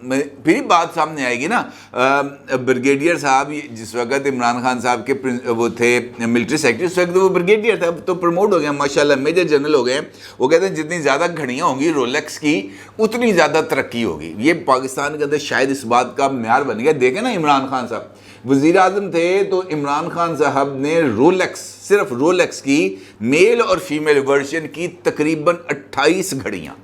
پھر بات سامنے آئے گی نا، بریگیڈیئر صاحب جس وقت عمران خان صاحب کے وہ تھے ملٹری سیکرٹری، اس وقت وہ بریگیڈیئر تھا، تو پروموٹ ہو گیا ماشاءاللہ، میجر جنرل ہو گئے. وہ کہتے ہیں جتنی زیادہ گھڑیاں ہوں گی رولیکس کی اتنی زیادہ ترقی ہوگی. یہ پاکستان کے اندر شاید اس بات کا معیار بن گیا. دیکھیں نا عمران خان صاحب وزیر اعظم تھے تو عمران خان صاحب نے رولکس، صرف رولکس کی میل اور فیمیل ورژن کی تقریباً 28 گھڑیاں،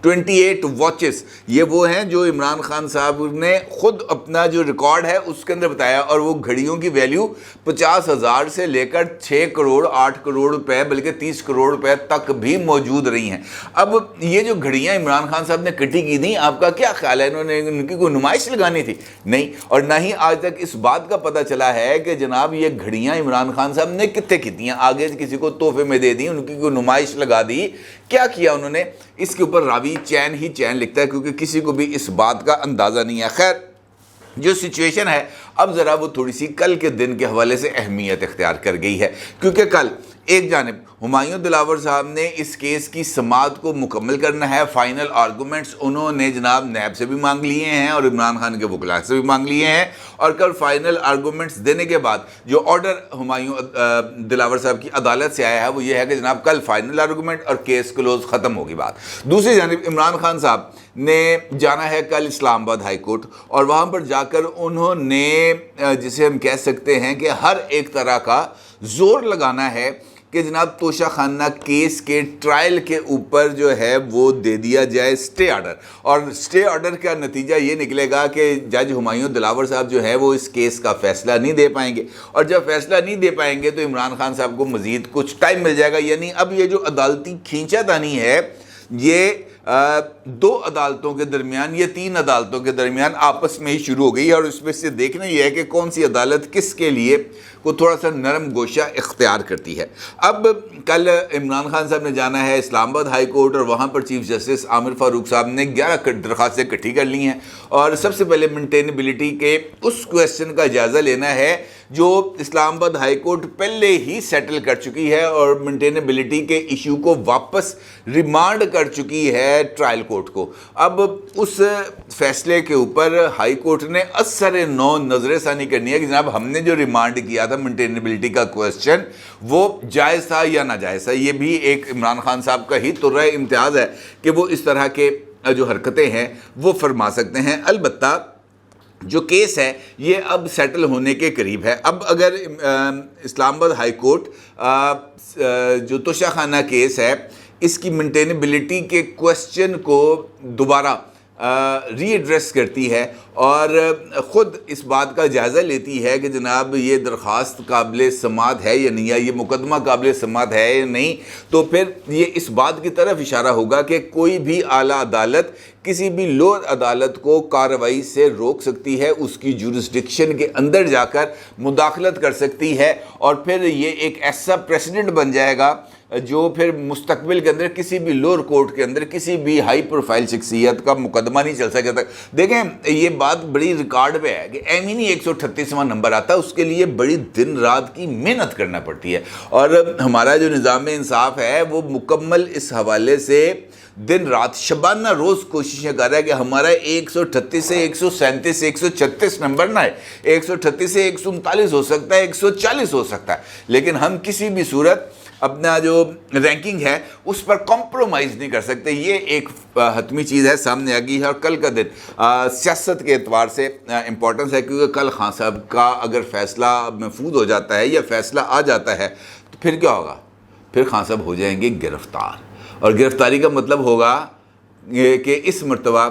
28 واچز، یہ وہ ہیں جو عمران خان صاحب نے خود اپنا جو ریکارڈ ہے اس کے اندر بتایا، اور وہ گھڑیوں کی ویلیو 50,000 سے لے کر 6 کروڑ 8 کروڑ روپے بلکہ 30 کروڑ روپے تک بھی موجود رہی ہیں. اب یہ جو گھڑیاں عمران خان صاحب نے کٹی کی تھیں، آپ کا کیا خیال ہے؟ انہوں نے ان کی کوئی نمائش لگانی تھی؟ نہیں. اور نہ ہی آج تک اس بات کا پتہ چلا ہے کہ جناب یہ گھڑیاں عمران خان صاحب نے کتنے کی ہیں، آگے کسی کو تحفے میں دے دی، ان کی کوئی نمائش لگا دی، کیا کیا انہوں نے؟ اس کے اوپر راوی چین ہی چین لکھتا ہے، کیونکہ کسی کو بھی اس بات کا اندازہ نہیں ہے. خیر، جو سچویشن ہے اب ذرا وہ تھوڑی سی کل کے دن کے حوالے سے اہمیت اختیار کر گئی ہے، کیونکہ کل ایک جانب ہمایوں دلاور صاحب نے اس کیس کی سماعت کو مکمل کرنا ہے. فائنل آرگومنٹس انہوں نے جناب نیب سے بھی مانگ لیے ہیں اور عمران خان کے وکلاء سے بھی مانگ لیے ہیں، اور کل فائنل آرگومنٹس دینے کے بعد جو آرڈر ہمایوں دلاور صاحب کی عدالت سے آیا ہے وہ یہ ہے کہ جناب کل فائنل آرگومنٹ اور کیس کلوز ختم ہوگی بات. دوسری جانب عمران خان صاحب نے جانا ہے کل اسلام آباد ہائی کورٹ، اور وہاں پر جا کر انہوں نے جسے ہم کہہ سکتے ہیں کہ ہر ایک طرح کا زور لگانا ہے کہ جناب توشہ خانہ کیس کے ٹرائل کے اوپر جو ہے وہ دے دیا جائے سٹے آرڈر. اور سٹے آرڈر کا نتیجہ یہ نکلے گا کہ جج ہمایوں دلاور صاحب جو ہے وہ اس کیس کا فیصلہ نہیں دے پائیں گے، اور جب فیصلہ نہیں دے پائیں گے تو عمران خان صاحب کو مزید کچھ ٹائم مل جائے گا. یعنی اب یہ جو عدالتی کھینچا تانی ہے یہ 2 عدالتوں کے درمیان یا 3 عدالتوں کے درمیان آپس میں ہی شروع ہو گئی ہے، اور اس میں سے دیکھنا یہ ہے کہ کون سی عدالت کس کے لیے کو تھوڑا سا نرم گوشہ اختیار کرتی ہے. اب کل عمران خان صاحب نے جانا ہے اسلام آباد ہائی کورٹ، اور وہاں پر چیف جسٹس عامر فاروق صاحب نے 11 درخواستیں اکٹھی کر لی ہیں، اور سب سے پہلے مینٹینیبلٹی کے اس کویسچن کا جائزہ لینا ہے جو اسلام آباد ہائی کورٹ پہلے ہی سیٹل کر چکی ہے، اور مینٹینیبلٹی کے ایشو کو واپس ریمانڈ کر چکی ہے ٹرائل کورٹ کو. اب اس فیصلے کے اوپر ہائی کورٹ نے اثر نو نظر ثانی کرنی ہے کہ جناب ہم نے جو ریمانڈ کیا تھا مینٹینیبلٹی کا کویسچن وہ جائز تھا یا ناجائز تھا. یہ بھی ایک عمران خان صاحب کا ہی طرح امتیاز ہے کہ وہ اس طرح کے جو حرکتیں ہیں وہ فرما سکتے ہیں. البتہ جو کیس ہے یہ اب سیٹل ہونے کے قریب ہے. اب اگر اسلام آباد ہائی کورٹ جو توشہ خانہ کیس ہے اس کی مینٹینیبلٹی کے کویسچن کو دوبارہ ری ایڈریس کرتی ہے اور خود اس بات کا جائزہ لیتی ہے کہ جناب یہ درخواست قابل سماعت ہے یا نہیں، یا یہ مقدمہ قابل سماعت ہے یا نہیں، تو پھر یہ اس بات کی طرف اشارہ ہوگا کہ کوئی بھی اعلیٰ عدالت کسی بھی لوور عدالت کو کارروائی سے روک سکتی ہے، اس کی جورسڈکشن کے اندر جا کر مداخلت کر سکتی ہے، اور پھر یہ ایک ایسا پریسیڈنٹ بن جائے گا جو پھر مستقبل کے اندر کسی بھی لوور کورٹ کے اندر کسی بھی ہائی پروفائل شخصیت کا مقدمہ نہیں چل سکتا. دیکھیں یہ بات بڑی ریکارڈ پہ ہے کہ ایم ہی نہیں 138واں نمبر آتا، اس کے لیے بڑی دن رات کی محنت کرنا پڑتی ہے، اور ہمارا جو نظام انصاف ہے وہ مکمل اس حوالے سے دن رات شبانہ روز کوششیں کر رہا ہے کہ ہمارا 138 سے 137 سے 136 نمبر نہ ہے، 138 سے 139 ہو سکتا ہے، 140 ہو سکتا ہے، لیکن ہم کسی بھی صورت اپنا جو رینکنگ ہے اس پر کمپرومائز نہیں کر سکتے. یہ ایک حتمی چیز ہے سامنے آ گئی ہے. اور کل کا دن سیاست کے اعتبار سے امپورٹنس ہے، کیونکہ کل خان صاحب کا اگر فیصلہ محفوظ ہو جاتا ہے یا فیصلہ آ جاتا ہے تو پھر کیا ہوگا؟ پھر خان صاحب ہو جائیں گے گرفتار، اور گرفتاری کا مطلب ہوگا کہ اس مرتبہ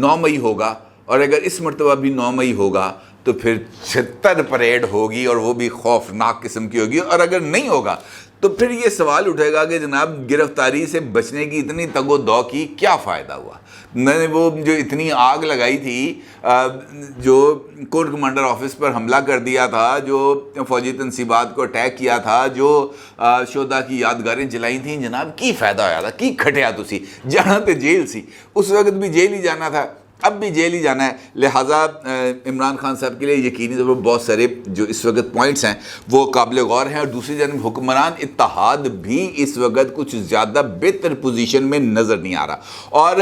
9 مئی ہوگا، اور اگر اس مرتبہ بھی 9 مئی ہوگا تو پھر 76 پریڈ ہوگی، اور وہ بھی خوفناک قسم کی ہوگی. اور اگر نہیں ہوگا تو پھر یہ سوال اٹھے گا کہ جناب گرفتاری سے بچنے کی اتنی تگ و دو کی کیا فائدہ ہوا؟ میں نے وہ جو اتنی آگ لگائی تھی، جو کور کمانڈر آفس پر حملہ کر دیا تھا، جو فوجی تنصیبات کو اٹیک کیا تھا، جو شہداء کی یادگاریں جلائی تھیں، جناب کی فائدہ ہویا تھا؟ کی کھٹیا تو سی جانا تو جیل سی، اس وقت بھی جیل ہی جانا تھا، اب بھی جیل ہی جانا ہے. لہٰذا عمران خان صاحب کے لیے یقینی طور پر بہت سارے جو اس وقت پوائنٹس ہیں وہ قابل غور ہیں، اور دوسری جانب حکمران اتحاد بھی اس وقت کچھ زیادہ بہتر پوزیشن میں نظر نہیں آ رہا. اور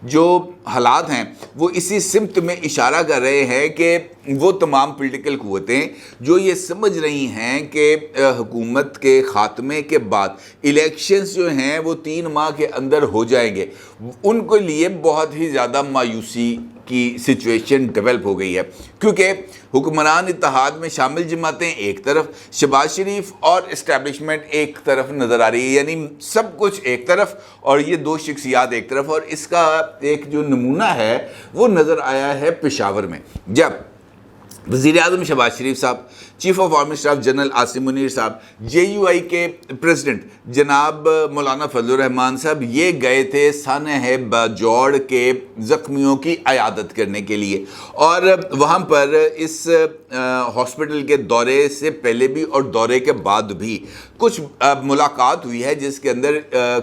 جو حالات ہیں وہ اسی سمت میں اشارہ کر رہے ہیں کہ وہ تمام پولیٹیکل قوتیں جو یہ سمجھ رہی ہیں کہ حکومت کے خاتمے کے بعد الیکشنز جو ہیں وہ 3 ماہ کے اندر ہو جائیں گے، ان کے لیے بہت ہی زیادہ مایوسی کی سچویشن ڈیولپ ہو گئی ہے، کیونکہ حکمران اتحاد میں شامل جماعتیں ایک طرف، شہباز شریف اور اسٹیبلشمنٹ ایک طرف نظر آ رہی ہے، یعنی سب کچھ ایک طرف اور یہ 2 شخصیات ایک طرف، اور اس کا ایک جو نمونہ ہے وہ نظر آیا ہے پشاور میں، جب وزیر اعظم شہباز شریف صاحب، chief of army staff general Asim Munir صاحب، JUI کے پریزیڈنٹ جناب مولانا فضل الرحمان صاحب یہ گئے تھے سانحہ باجوڑ کے زخمیوں کی عیادت کرنے کے لیے، اور وہاں پر اس ہاسپٹل کے دورے سے پہلے بھی اور دورے کے بعد بھی کچھ ملاقات ہوئی ہے، جس کے اندر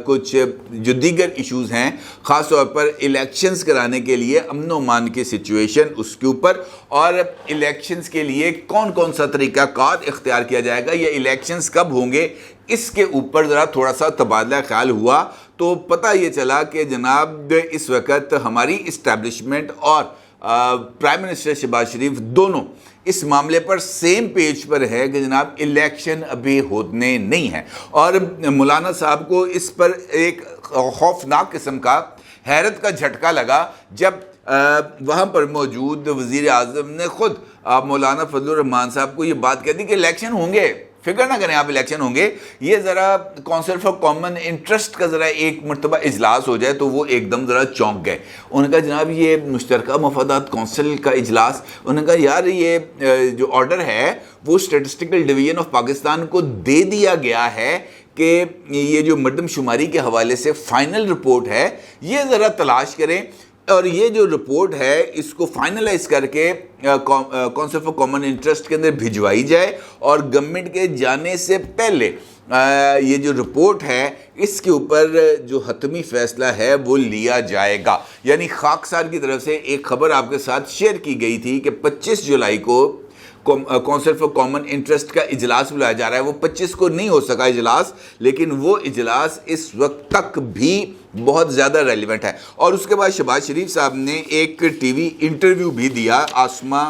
کچھ جو دیگر ایشوز ہیں، خاص طور پر الیکشنز کرانے کے لیے امن و امان کی سچویشن اس کے اوپر، اور الیکشنز کے لیے کون کون سا طریقہ کار اختیار کیا جائے گا، یہ الیکشنز کب ہوں گے، اس کے اوپر ذرا تھوڑا سا تبادلہ خیال ہوا، تو پتہ یہ چلا کہ جناب اس وقت ہماری اسٹیبلشمنٹ اور پرائم منسٹر شہباز شریف دونوں اس معاملے پر سیم پیج پر ہے کہ جناب الیکشن ابھی ہونے نہیں ہیں، اور مولانا صاحب کو اس پر ایک خوفناک قسم کا حیرت کا جھٹکا لگا جب وہاں پر موجود وزیر اعظم نے خود مولانا فضل الرحمان صاحب کو یہ بات کہہ دی کہ الیکشن ہوں گے، فکر نہ کریں آپ، الیکشن ہوں گے، یہ ذرا کونسل فار کامن انٹرسٹ کا ذرا ایک مرتبہ اجلاس ہو جائے تو وہ ایک دم ذرا چونک گئے، انہوں نے کہا جناب یہ مشترکہ مفادات کونسل کا اجلاس، انہوں نے کہا یار یہ جو آرڈر ہے وہ اسٹیٹسٹیکل ڈویژن آف پاکستان کو دے دیا گیا ہے کہ یہ جو مردم شماری کے حوالے سے فائنل رپورٹ ہے یہ ذرا تلاش کریں، اور یہ جو رپورٹ ہے اس کو فائنلائز کر کے کونسل فار کامن انٹرسٹ کے اندر بھجوائی جائے، اور گورنمنٹ کے جانے سے پہلے یہ جو رپورٹ ہے اس کے اوپر جو حتمی فیصلہ ہے وہ لیا جائے گا۔ یعنی خاکسار کی طرف سے ایک خبر آپ کے ساتھ شیئر کی گئی تھی کہ 25 جولائی کو کونسل فار کامن انٹرسٹ کا اجلاس بلایا جا رہا ہے، وہ 25 کو نہیں ہو سکا اجلاس، لیکن وہ اجلاس اس وقت تک بھی بہت زیادہ ریلیونٹ ہے۔ اور اس کے بعد شہباز شریف صاحب نے ایک ٹی وی انٹرویو بھی دیا آسمہ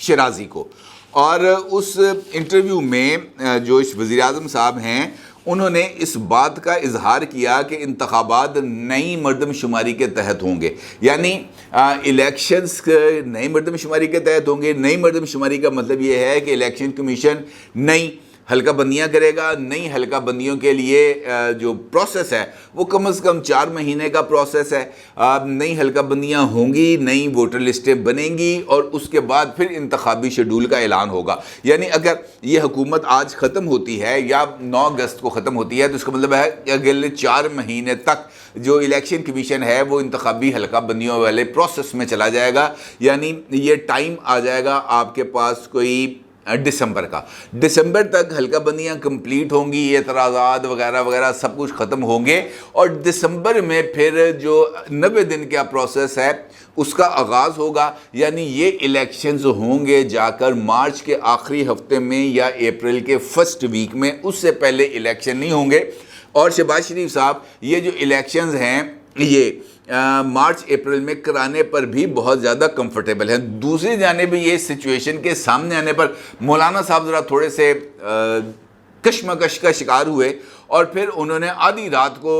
شیرازی کو، اور اس انٹرویو میں جو وزیر اعظم صاحب ہیں انہوں نے اس بات کا اظہار کیا کہ انتخابات نئی مردم شماری کے تحت ہوں گے، یعنی الیکشنز نئی مردم شماری کے تحت ہوں گے۔ نئی مردم شماری کا مطلب یہ ہے کہ الیکشن کمیشن نئی حلقہ بندیاں کرے گا، نئی حلقہ بندیوں کے لیے جو پروسیس ہے وہ کم از کم 4 مہینے کا پروسیس ہے، نئی حلقہ بندیاں ہوں گی، نئی ووٹر لسٹیں بنیں گی، اور اس کے بعد پھر انتخابی شیڈول کا اعلان ہوگا۔ یعنی اگر یہ حکومت آج ختم ہوتی ہے یا 9 اگست کو ختم ہوتی ہے تو اس کا مطلب ہے کہ اگلے 4 مہینے تک جو الیکشن کمیشن ہے وہ انتخابی حلقہ بندیوں والے پروسیس میں چلا جائے گا، یعنی یہ ٹائم آ جائے گا آپ کے پاس کوئی دسمبر کا، دسمبر تک حلقہ بندیاں کمپلیٹ ہوں گی، اعتراضات وغیرہ وغیرہ سب کچھ ختم ہوں گے، اور دسمبر میں پھر جو 90 دن کا پروسیس ہے اس کا آغاز ہوگا، یعنی یہ الیکشنز ہوں گے جا کر مارچ کے آخری ہفتے میں یا اپریل کے فرسٹ ویک میں، اس سے پہلے الیکشن نہیں ہوں گے۔ اور شہباز شریف صاحب یہ جو الیکشنز ہیں یہ مارچ اپریل میں کرانے پر بھی بہت زیادہ کمفرٹیبل ہیں۔ دوسری جانب یہ سچویشن کے سامنے آنے پر مولانا صاحب ذرا تھوڑے سے کشمکش کا شکار ہوئے، اور پھر انہوں نے آدھی رات کو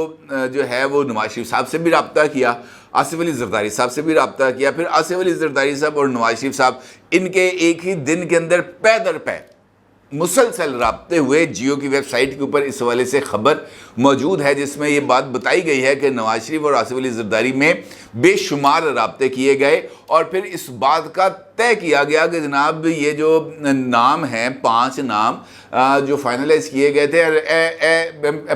جو ہے وہ نواز شریف صاحب سے بھی رابطہ کیا، آصف علی زرداری صاحب سے بھی رابطہ کیا، پھر آصف علی زرداری صاحب اور نواز شریف صاحب ان کے ایک ہی دن کے اندر پے در پے مسلسل رابطے ہوئے۔ جیو کی ویب سائٹ کے اوپر اس حوالے سے خبر موجود ہے جس میں یہ بات بتائی گئی ہے کہ نواز شریف اور آصف علی زرداری میں بے شمار رابطے کیے گئے، اور پھر اس بات کا طے کیا گیا کہ جناب یہ جو نام ہیں 5 نام جو فائنلائز کیے گئے تھے،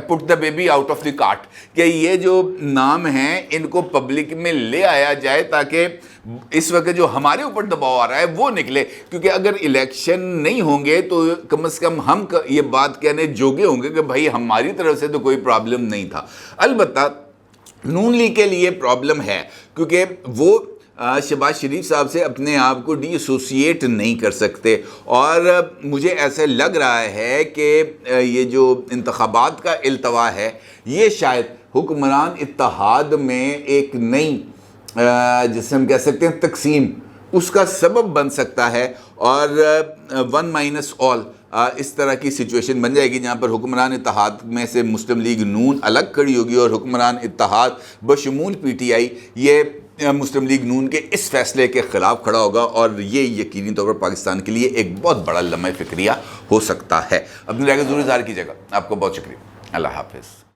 put the baby out of the cart, کہ یہ جو نام ہیں ان کو پبلک میں لے آیا جائے تاکہ اس وقت جو ہمارے اوپر دباؤ آ رہا ہے وہ نکلے، کیونکہ اگر الیکشن نہیں ہوں گے تو کم از کم ہم یہ بات کہنے جوگے ہوں گے کہ بھائی ہماری طرف سے تو کوئی پرابلم نہیں تھا۔ البتہ نون لیگ کے لیے پرابلم ہے، کیونکہ وہ شہباز شریف صاحب سے اپنے آپ کو ڈی ایسوسیٹ نہیں کر سکتے، اور مجھے ایسے لگ رہا ہے کہ یہ جو انتخابات کا التوا ہے یہ شاید حکمران اتحاد میں ایک نئی جسے ہم کہہ سکتے ہیں تقسیم، اس کا سبب بن سکتا ہے، اور 1 - اس طرح کی سچویشن بن جائے گی جہاں پر حکمران اتحاد میں سے مسلم لیگ نون الگ کھڑی ہوگی، اور حکمران اتحاد بشمول پی ٹی آئی یہ مسلم لیگ نون کے اس فیصلے کے خلاف کھڑا ہوگا، اور یہ یقینی طور پر پاکستان کے لیے ایک بہت بڑا لمحہ فکریہ ہو سکتا ہے۔ اپنی رائے کا ضرور اظہار کیجیے گا۔ آپ کو بہت شکریہ۔ اللہ حافظ۔